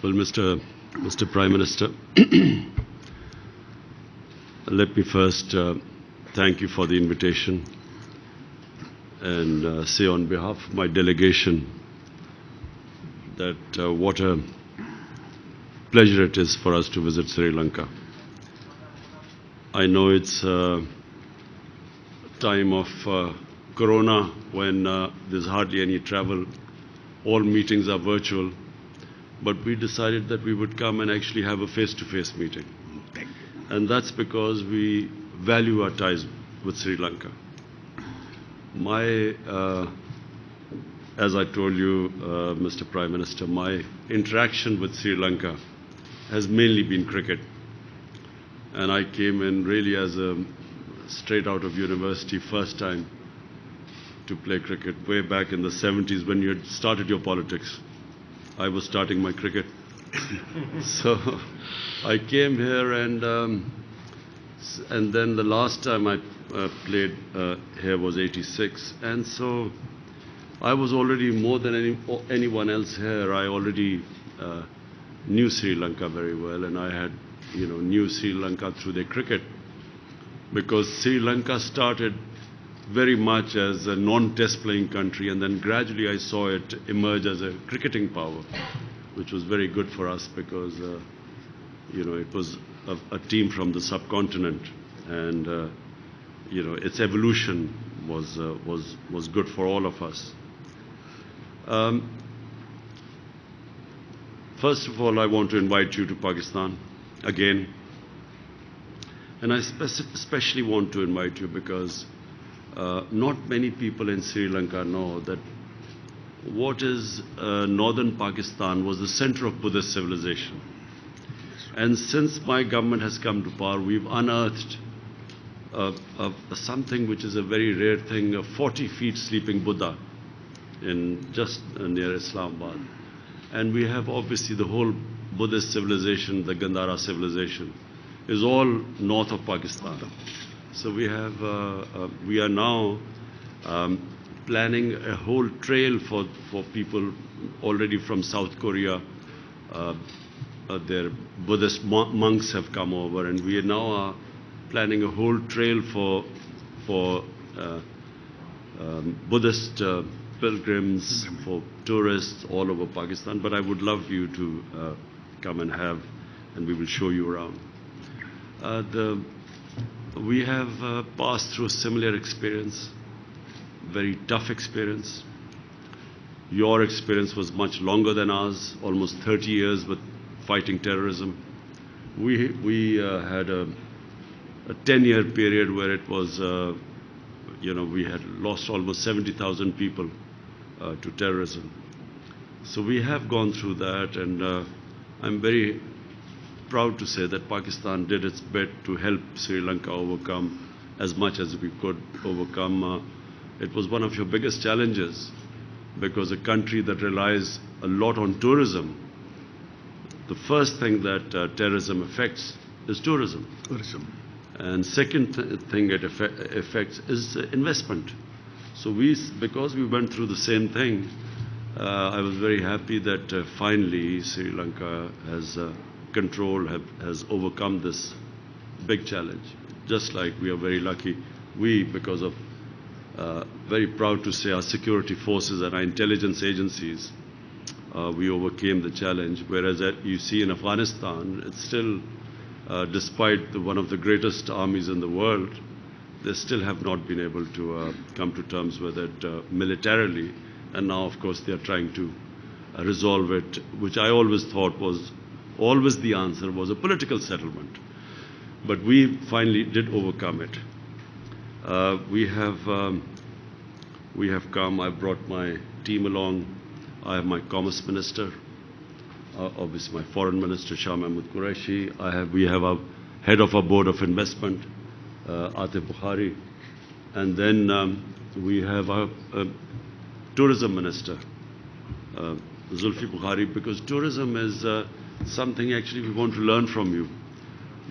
Well, Mr. Prime Minister, let me first thank you for the invitation and say on behalf of my delegation that what a pleasure it is for us to visit Sri Lanka. I know it's a time of Corona when there's hardly any travel. All meetings are virtual. But we decided that we would come and actually have a face-to-face meeting. And that's because we value our ties with Sri Lanka. As I told you, Mr. Prime Minister, my interaction with Sri Lanka has mainly been cricket. And I came in really as a straight out of university, first time to play cricket, way back in the 70s when you had started your politics. I was starting my cricket. So I came here and then the last time I played here was 86. And so I was already more than anyone else here. I already knew Sri Lanka very well, and I had, knew Sri Lanka through their cricket, because Sri Lanka started very much as a non-test playing country, and then gradually I saw it emerge as a cricketing power, which was very good for us because, it was a team from the subcontinent, and, its evolution was good for all of us. First of all, I want to invite you to Pakistan again, and I especially want to invite you because not many people in Sri Lanka know that what is northern Pakistan was the center of Buddhist civilization. And since my government has come to power, we've unearthed something which is a very rare thing, a 40 feet sleeping Buddha in just near Islamabad. And we have obviously the whole Buddhist civilization, the Gandhara civilization, is all north of Pakistan. So we are now planning a whole trail for people already from South Korea. Their Buddhist monks have come over, and we are now planning a whole trail for Buddhist pilgrims, for tourists all over Pakistan. But I would love you to come and we will show you around. We have passed through a similar experience, very tough experience. Your experience was much longer than ours, almost 30 years with fighting terrorism. We had a 10-year period where it was, we had lost almost 70,000 people to terrorism. So we have gone through that, and I'm very proud to say that Pakistan did its bit to help Sri Lanka overcome as much as we could overcome. It was one of your biggest challenges, because a country that relies a lot on tourism, the first thing that terrorism affects is tourism. And second thing it affects is investment. So because we went through the same thing, I was very happy that finally Sri Lanka has has overcome this big challenge. Just like we are very lucky, because of, very proud to say, our security forces and our intelligence agencies, we overcame the challenge. Whereas you see in Afghanistan, it's still, despite one of the greatest armies in the world, they still have not been able to come to terms with it militarily. And now, of course, they are trying to resolve it, which I always thought was always the answer, was a political settlement. But we finally did overcome it. We have come. I brought my team along. I have my Commerce Minister, obviously my Foreign Minister, Shah Mahmood Qureshi. We have our head of our Board of Investment, Atif Bukhari. And then we have our Tourism Minister, Zulfi Bukhari, because tourism is something actually we want to learn from you,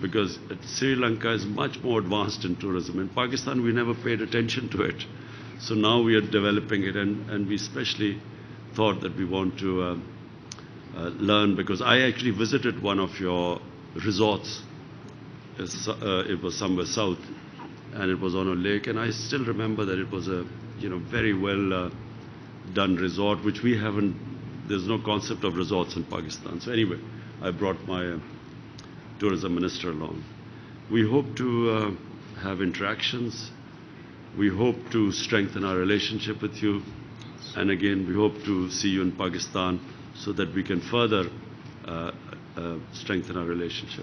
because Sri Lanka is much more advanced in tourism. In Pakistan, we never paid attention to it. So now we are developing it, and we especially thought that we want to learn, because I actually visited one of your resorts. It was somewhere south, and it was on a lake, and I still remember that it was a very well done resort, which we haven't. There's no concept of resorts in Pakistan. So anyway, I brought my tourism minister along. We hope to have interactions. We hope to strengthen our relationship with you. And again, we hope to see you in Pakistan so that we can further strengthen our relationship.